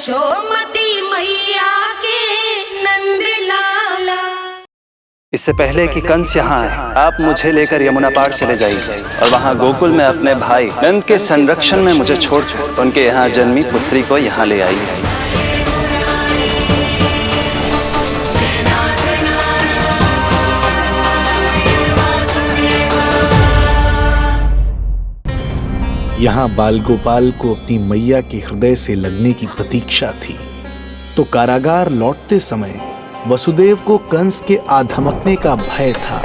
यशोमती मैया के नंद लाला। इससे पहले कि कंस यहाँ आए, आप मुझे लेकर यमुना पार चले जाइए और वहाँ गोकुल में अपने भाई नंद के संरक्षण में मुझे छोड़कर उनके यहाँ जन्मी पुत्री को यहाँ ले आइए। यहाँ बाल गोपाल को अपनी मैया के हृदय से लगने की प्रतीक्षा थी, तो कारागार लौटते समय वसुदेव को कंस के आधमकने का भय था।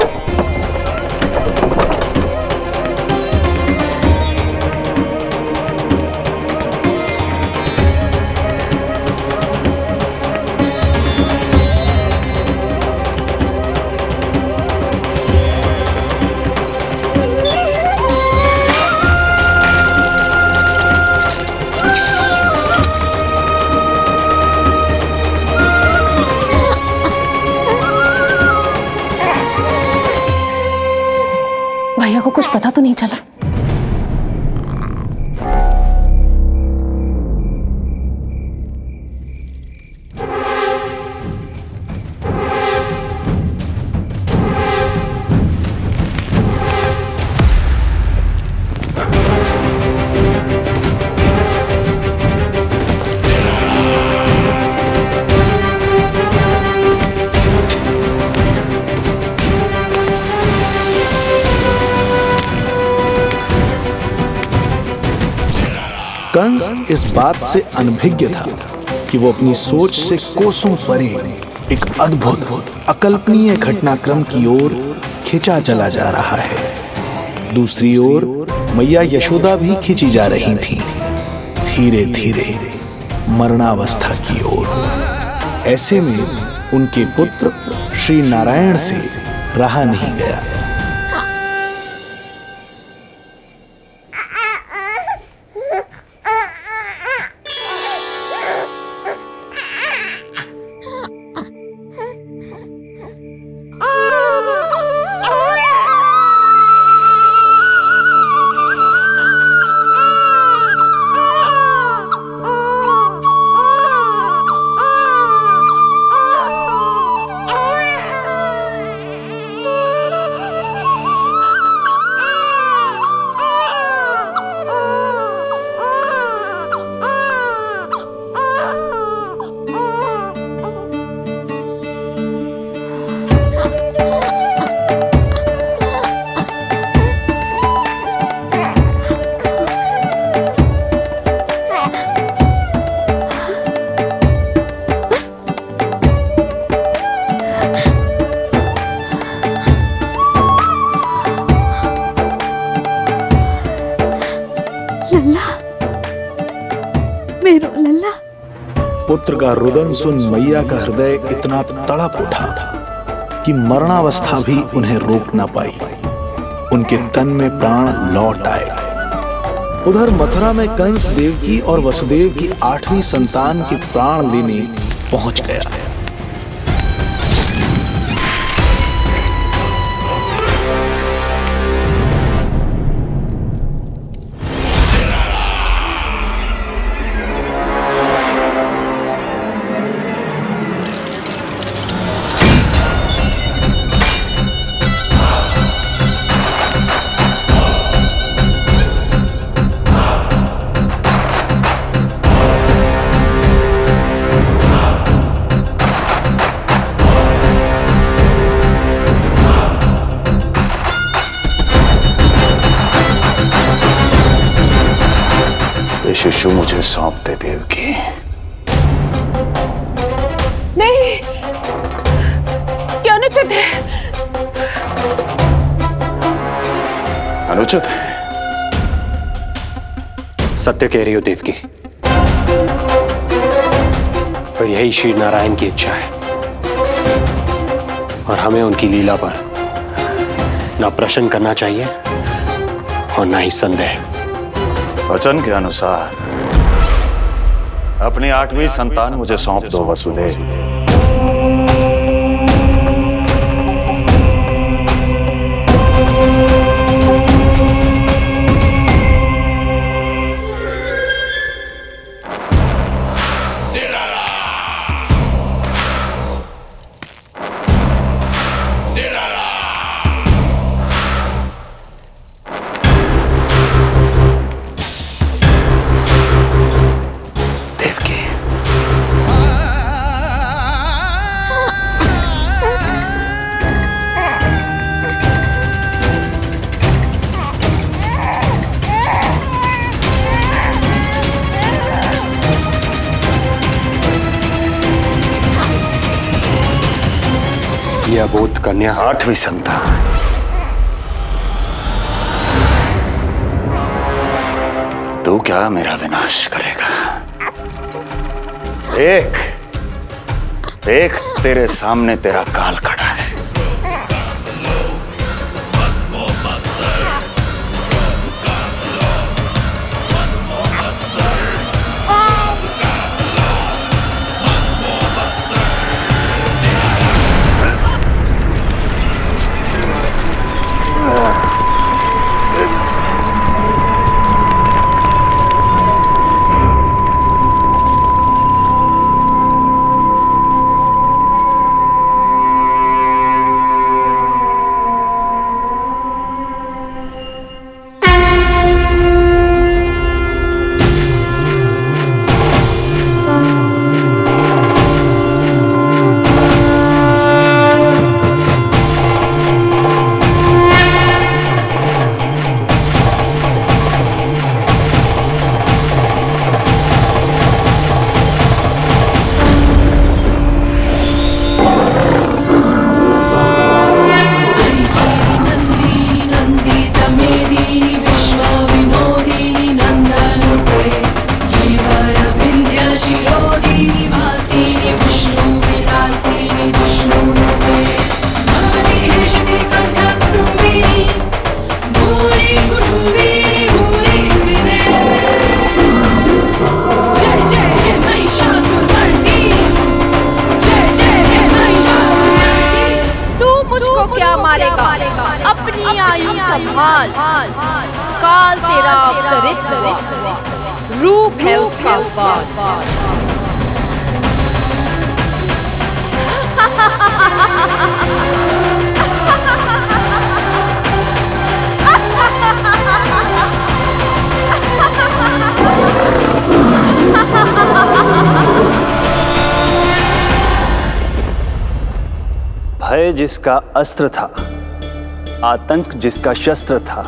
भैया को कुछ पता तो नहीं चला? कंस इस बात से अनभिज्ञ था कि वो अपनी सोच से कोसों परे एक अद्भुत अकल्पनीय घटनाक्रम की ओर खिंचा चला जा रहा है। दूसरी ओर मैया यशोदा भी खिंची जा रही थी, धीरे धीरे मरणावस्था की ओर। ऐसे में उनके पुत्र श्री नारायण से रहा नहीं गया। पुत्र का रुदन सुन मैया का हृदय इतना तड़प उठा कि मरणावस्था भी उन्हें रोक ना पाई। उनके तन में प्राण लौट आए। उधर मथुरा में कंस देवकी और वसुदेव की 8वीं संतान के प्राण लेने पहुंच गया। शिशु मुझे सौंप दे देवकी। नहीं, क्या अनुचित है? अनुचित है? सत्य कह रही हो देवकी, और यही श्री नारायण की इच्छा है, और हमें उनकी लीला पर न प्रश्न करना चाहिए और न ही संदेह। वचन के अनुसार अपनी 8वीं संतान मुझे सौंप दो वसुदेव। ये अबोध कन्या 8वीं संतान। तू क्या मेरा विनाश करेगा? देख तेरे सामने तेरा काल खड़ा है। अपनी आयु संभाल, काल तेरा अवतरित रूप है उसका वार। भय जिसका अस्त्र था, आतंक जिसका शस्त्र था,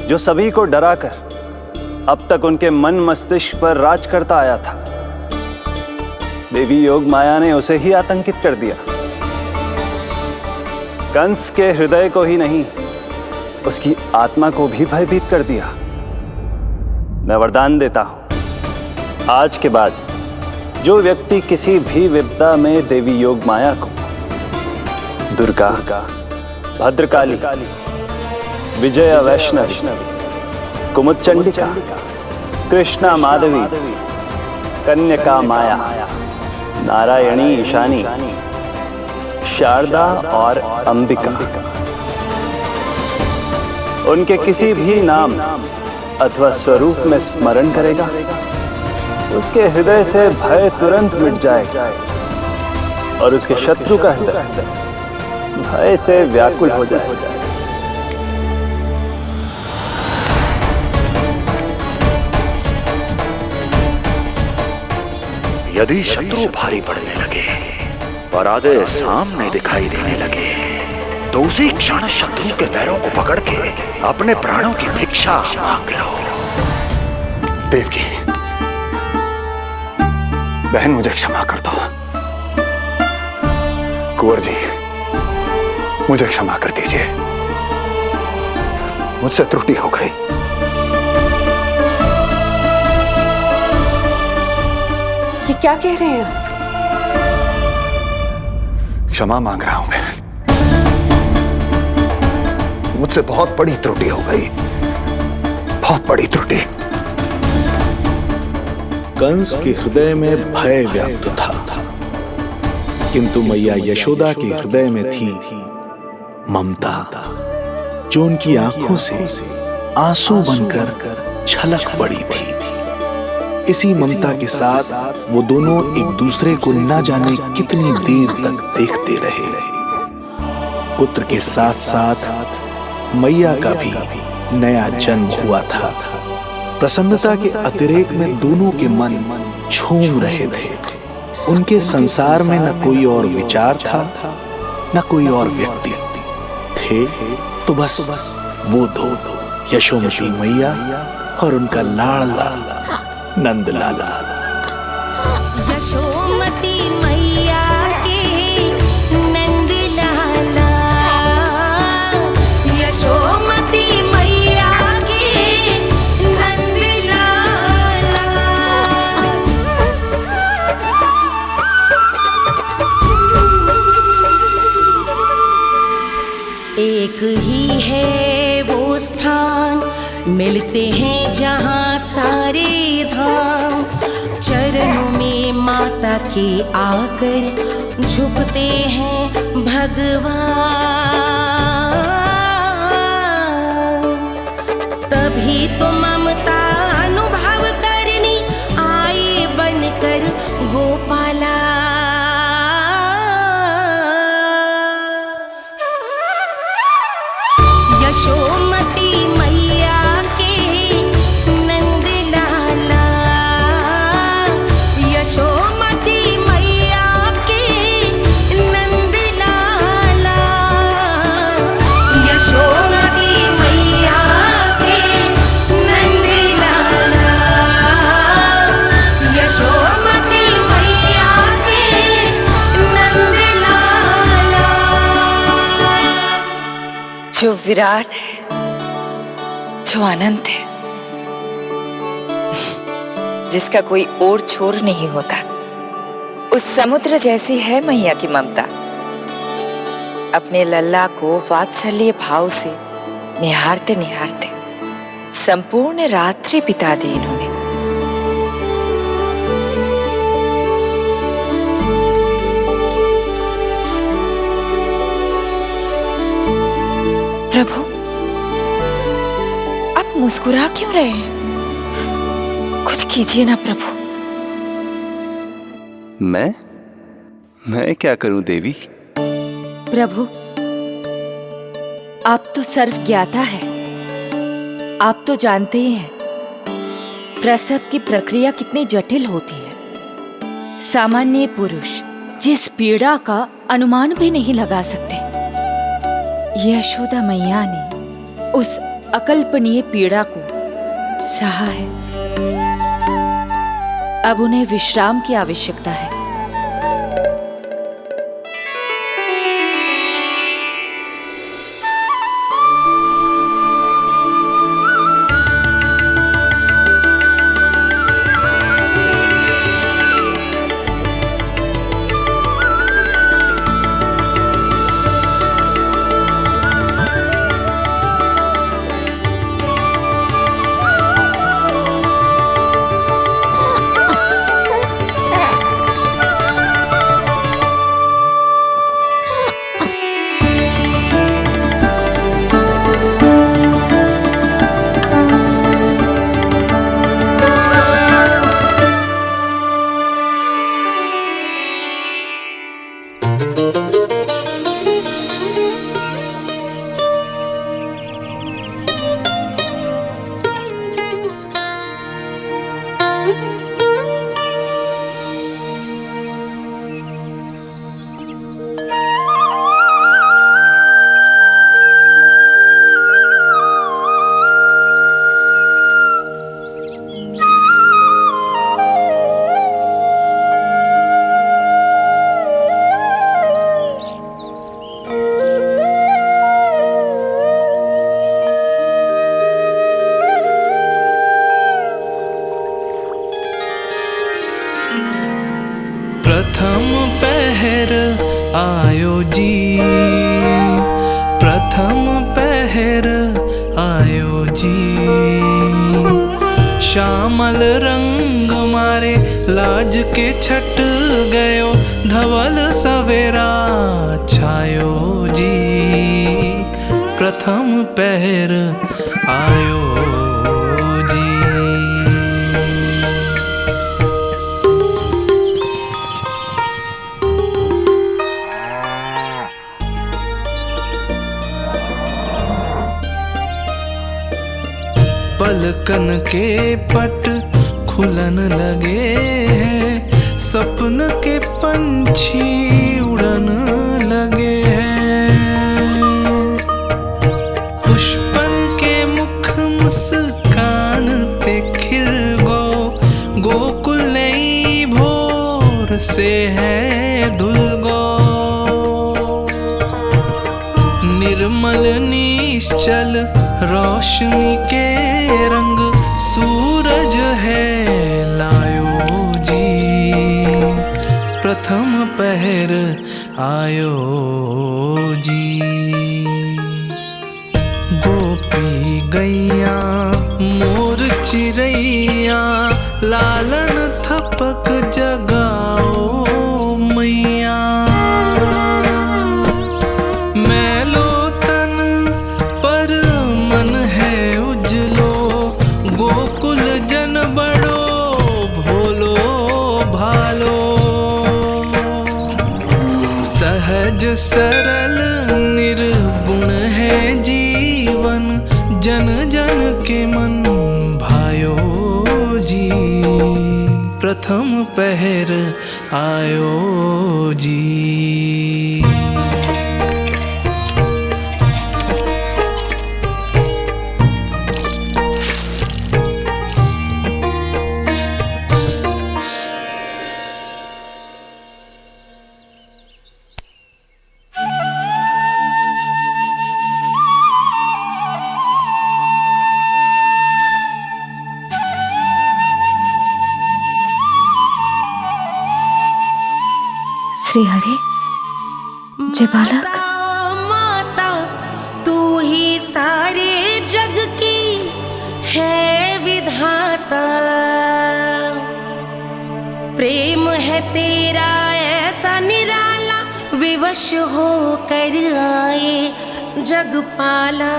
जो सभी को डराकर अब तक उनके मन मस्तिष्क पर राज करता आया था, देवी योग माया ने उसे ही आतंकित कर दिया। कंस के हृदय को ही नहीं, उसकी आत्मा को भी भयभीत कर दिया। मैं वरदान देता हूं, आज के बाद जो व्यक्ति किसी भी विपदा में देवी योग माया को, दुर्गा, भद्रकाली, विजया वैष्णवी, कुमुदचंडिका, कृष्णा माधवी, कन्यका माया, नारायणी ईशानी, शारदा और अंबिका, उनके किसी भी नाम अथवा स्वरूप में स्मरण करेगा, उसके हृदय से भय तुरंत मिट जाएगा और उसके शत्रु का हृदय भय से व्याकुल हो जाएगा। यदि शत्रु भारी पड़ने लगे, पराजय सामने दिखाई देने लगे, तो उसी क्षण शत्रु के पैरों को पकड़ के अपने प्राणों की भिक्षा मांग लो। देवकी, बहन मुझे क्षमा कर दो। कुंवर जी, मुझे क्षमा कर दीजिए, मुझसे त्रुटि हो गई। ये क्या कह रहे हैं आप? क्षमा मांग रहा हूं बहन, मुझसे बहुत बड़ी त्रुटि हो गई, बहुत बड़ी त्रुटि। कंस के हृदय में भय व्याप्त था, किंतु मैया यशोदा के हृदय में थी ममता, जो उनकी आंखों से आंसू बनकर छलक पड़ी थी। इसी ममता के साथ वो दोनों एक दूसरे को न जाने कितनी देर तक देखते रहे। पुत्र के साथ साथ मैया का भी नया जन्म हुआ था। प्रसन्नता के अतिरेक में दोनों के मन झूम रहे थे। उनके संसार में न कोई और विचार था, न कोई और व्यक्ति थे, तो बस वो दो, यशोमती मैया और उनका लाडला नंद लाला। यशोमती मैया के नंद लाला। मिलते हैं जहाँ सारे धाम, चरणों में माता के आकर झुकते हैं भगवान। तभी तो ममता अनुभव करनी आए बनकर गोपाला। यशोमती मैया के नंद लाला, यशोमती मैया के नंद लाला, यशोमती मैया के नंद लाला, यशोमती मैया के नंद लाला। जो विराट है, जो अनंत है, जिसका कोई और छोर नहीं होता, उस समुद्र जैसी है मैया की ममता। अपने लल्ला को वात्सल्य भाव से निहारते निहारते संपूर्ण रात्रि बिता दी इन्होंने। प्रभु, आप मुस्कुरा क्यों रहे हैं? कुछ कीजिए ना प्रभु। मैं क्या करूं देवी? प्रभु, आप तो सर्वज्ञाता है। आप तो जानते ही हैं प्रसव की प्रक्रिया कितनी जटिल होती है। सामान्य पुरुष जिस पीड़ा का अनुमान भी नहीं लगा सकते, यशोदा मैया ने उस अकल्पनीय पीड़ा को सहा है। अब उन्हें विश्राम की आवश्यकता है। प्रथम पहर आयो जी, प्रथम पहर आयो जी। श्यामल रंग मारे लाज के छट गयो, धवल सवेरा छायो जी। प्रथम पहर आयो जी। पलकन के पट खुलन लगे हैं, सपन के पंछी उड़न लगे हैं। पुष्पन के मुख मुस्कान ते खिल गो, गोकुल नई भोर से है धुल गो। निर्मल निश्चल रोशनी के रंग सूरज है लायो जी। प्रथम पहर आयो जी। गोपी गैया चिड़ैया लालन थपक जगाओ मैया। मैलो तन पर मन है उजलो, गोकुल जन बड़ो भोलो भालो। सहज सरल निर्गुण है जीवन, जन जन के मन भायो जी। प्रथम पहर आयो जी। श्री हरि, जय बालक। माता तू ही सारे जग की है विधाता। प्रेम है तेरा ऐसा निराला, विवश हो कर आए जगपाला।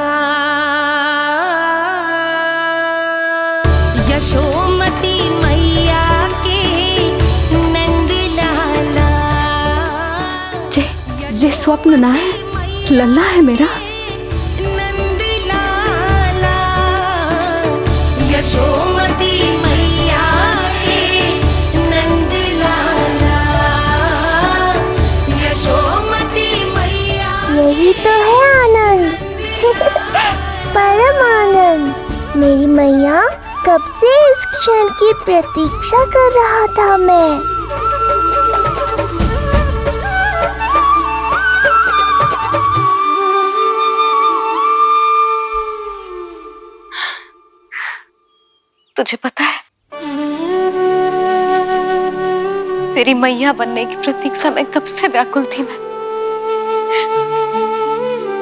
यशोमती मैया के नंद लाला। जे स्वप्न ना है, लल्ला है मेरा। नंद लाला यशोमती मैया के नंद लाला। यशोमती मैया यही तो है आनंद। परम आनंद। मेरी मैया, कब से इस क्षण की प्रतीक्षा कर रहा था मैं। तुझे पता है, तेरी मैया बनने की प्रतीक्षा में कब से व्याकुल थी मैं।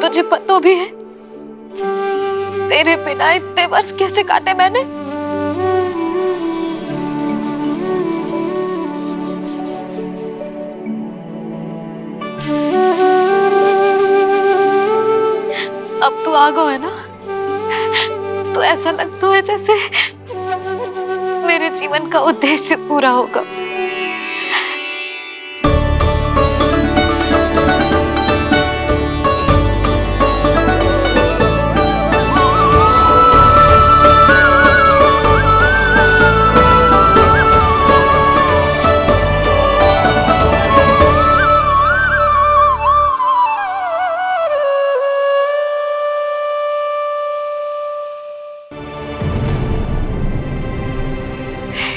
तुझे पता भी है तेरे बिना इतने वर्ष कैसे काटे मैंने। अब तू आ गया है ना, तो ऐसा लगता है जैसे मेरे जीवन का उद्देश्य पूरा होगा।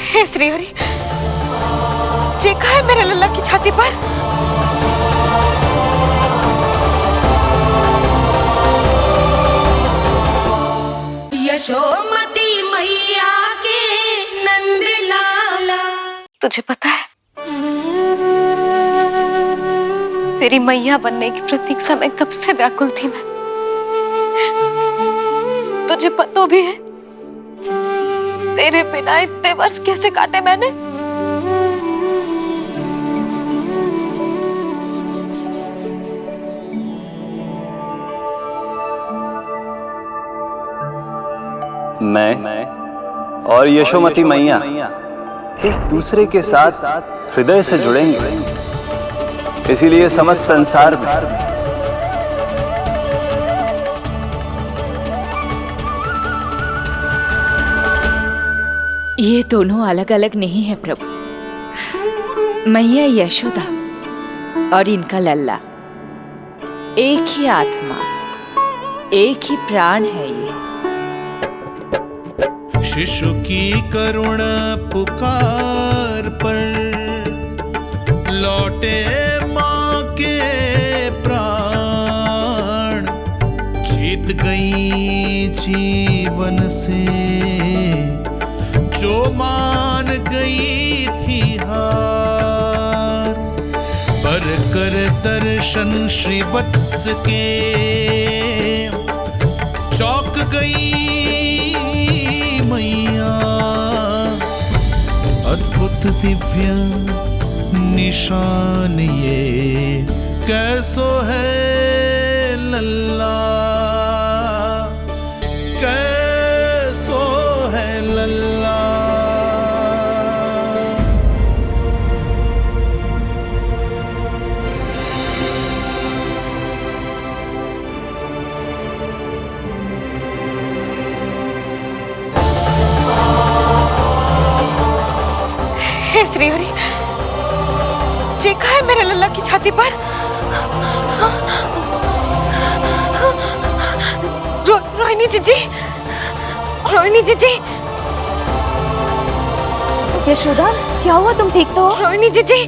हे श्री हरि, देखा है मेरे लल्ला की छाती पर? यशोमती मैया के नंद लाला। तुझे पता है, तेरी मैया बनने की प्रतीक्षा में कब से व्याकुल थी मैं। तुझे पता भी है तेरे बिना इतने वर्ष कैसे काटे मैंने। मैं और यशोमती मैया एक दूसरे के साथ हृदय से जुड़ेंगे, इसीलिए समस्त संसार में ये दोनों अलग अलग नहीं है प्रभु। मैया यशोदा और इनका लल्ला एक ही आत्मा, एक ही प्राण है ये। शिशु की करुण पुकार पर लौटे माँ के प्राण। जीत गई जीवन से जो मान गई थी हार। पर कर दर्शन श्री वत्स के चौक गई मैया। अद्भुत दिव्य निशान ये कैसो है लल्ला, कैसो है लल्ला। हे श्री हरि, देखा है मेरे लल्ला की छाती पर रोहिणी जीजी, रोहिणी जीजी। यशोदा, क्या हुआ, तुम ठीक तो हो? रोहिणी जीजी।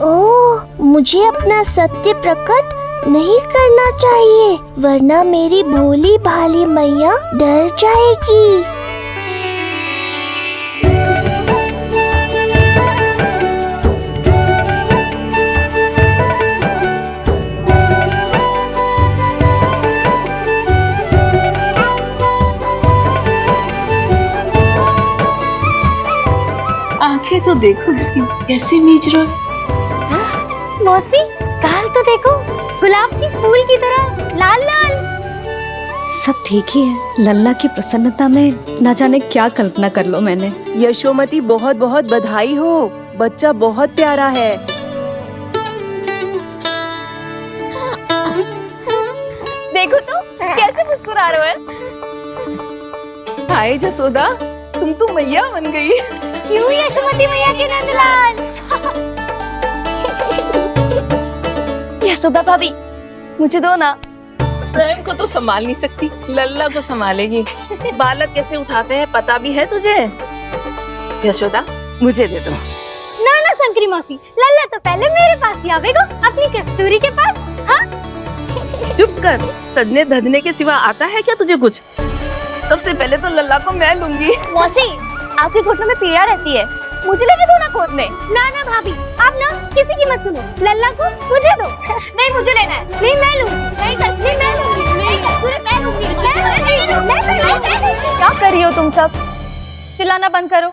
ओह, मुझे अपना सत्य प्रकट नहीं करना चाहिए, वरना मेरी भोली भाली मैया डर जाएगी। आंखें तो देखो इसकी कैसे मीच रहा है। मौसी, गाल तो देखो, गुलाब की फूल की तरह लाल लाल। सब ठीक ही है। लल्ला की प्रसन्नता में न जाने क्या कल्पना कर लो मैंने। यशोमती, बहुत बहुत बधाई हो, बच्चा बहुत प्यारा है। देखो तो कैसे मुस्कुरा रहे हो। हाय जसोदा, तुम तो मैया बन गई। क्यों यशोमती मैया के नंदलाल। यशोदा भाभी, मुझे दो ना। स्वयं को तो संभाल नहीं सकती, लल्ला को संभालेगी। बालक कैसे उठाते हैं पता भी है तुझे? यशोदा, मुझे दे दो। ना ना शंकरी मौसी, लल्ला तो पहले मेरे पास ही आवेगा, अपनी कस्तूरी के पास। हाँ? चुप कर, सजने धजने के सिवा आता है क्या तुझे कुछ? सबसे पहले तो लल्ला को मैं लूंगी। मौसी, आपके घुटनों में पीड़ा रहती है, मुझे लेके दो ना गोद में। ना ना भाभी, आप ना किसी की मत सुनो, लल्ला को मुझे दो। नहीं, मुझे लेना है। नहीं, मैं लूंगी। नहीं सच, मैं लूंगी। नहीं कस्तूरी, मैं लूंगी। क्या कर रही हो तुम सब? चिल्लाना बंद करो।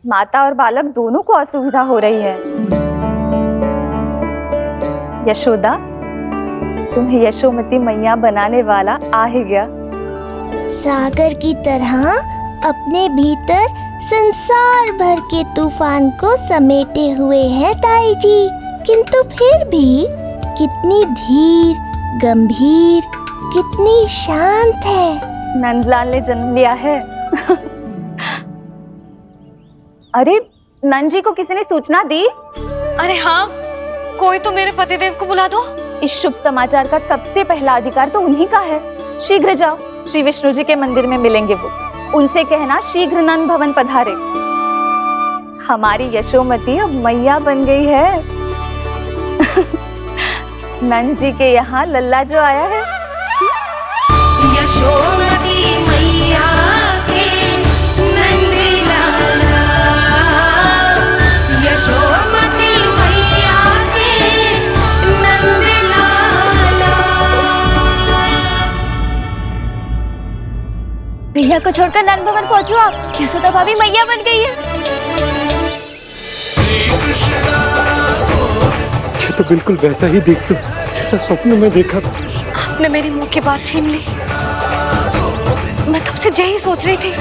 माता और बालक दोनों को असुविधा हो रही है। यशोदा, तुम्हें यशोमती मैया बनाने वाला आ ही गया। सागर की तरह अपने भीतर संसार भर के तूफान को समेटे हुए हैं ताई जी, किंतु फिर भी कितनी धीर, गंभीर, कितनी शांत है। नंदलाल ने जन्म लिया है। अरे नंद जी को किसी ने सूचना दी? अरे हाँ, कोई तो मेरे पतिदेव को बुला दो। इस शुभ समाचार का सबसे पहला अधिकार तो उन्हीं का है। शीघ्र जाओ, श्री विष्णु जी के मंदिर में मिलेंगे वो। उनसे कहना शीघ्र नंद भवन पधारे। हमारी यशोमती अब मैया बन गई है। नंद जी के यहाँ लल्ला जो आया है। यशोमती मैया के नंद लाला, यशोमती मैया के नंद लाला। भैया को छोड़कर नंद भवन पहुंचो आप। यशोदा भाभी मैया बन गई है। ये तो बिल्कुल वैसा ही दिखता जैसा स्वप्न में देखा था। आपने मेरी मुंह की बात छीन ली। मैं तब से यही सोच रही थी।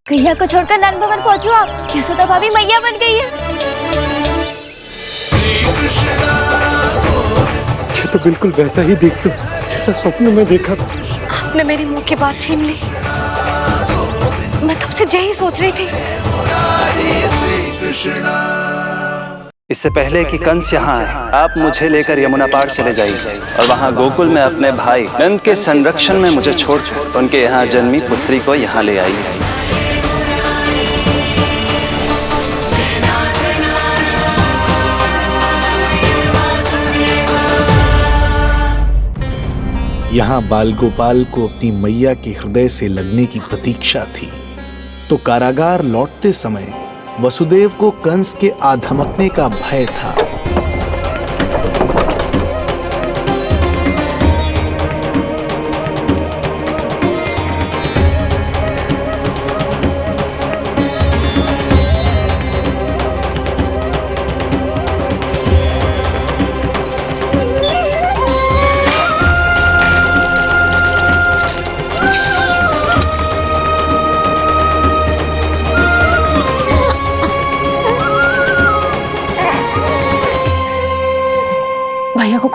भैया को छोड़कर नंद भवन पहुंचो आप। यशोदा भाभी मैया बन गई है। ये तो बिल्कुल वैसा ही दिखता जैसा स्वप्न में देखा था। आपने मेरी मुंह की बात छीन ली। मैं तब से यही सोच रही थी। इससे पहले कि कंस यहाँ आए, आप मुझे लेकर यमुना पार चले जाइए और वहाँ गोकुल में अपने भाई नंद के संरक्षण में मुझे छोड़कर उनके यहाँ जन्मी पुत्री को यहाँ ले आइए। यहाँ बाल गोपाल को अपनी मैया के हृदय से लगने की प्रतीक्षा थी, तो कारागार लौटते समय वसुदेव को कंस के आ धमकने का भय था।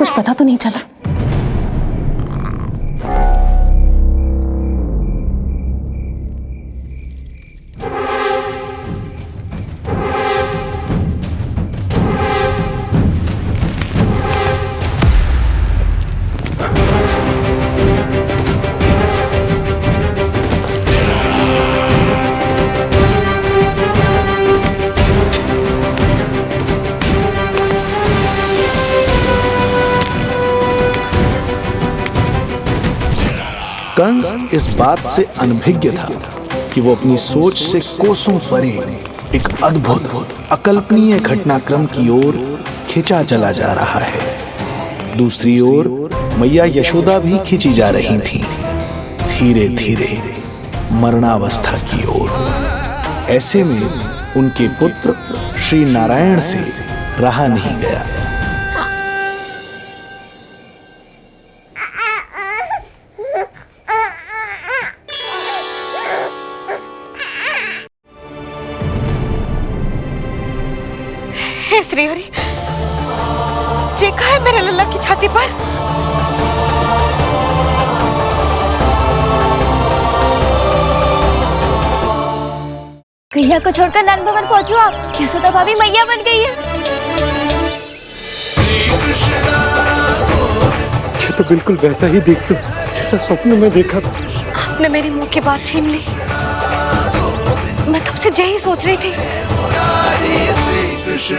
कुछ पता तो नहीं चला? कंस इस बात से अनभिज्ञ था कि वो अपनी सोच से कोसों परे एक अद्भुत अकल्पनीय घटनाक्रम की ओर खिंचा चला जा रहा है। दूसरी ओर मैया यशोदा भी खिंची जा रही थी, धीरे धीरे मरणावस्था की ओर। ऐसे में उनके पुत्र श्री नारायण से रहा नहीं गया। हे श्रीहरि, देखा है मेरे लल्ला की छाती पर? कन्या को छोड़कर नंद भवन पहुंचो आप। यशोदा भाभी मैया बन गई है। ये तो बिल्कुल वैसा ही दिखता जैसा स्वप्न में देखा था। आपने मेरी मुंह की बात छीन ली। मैं तब से यही सोच रही थी। श्री कृष्ण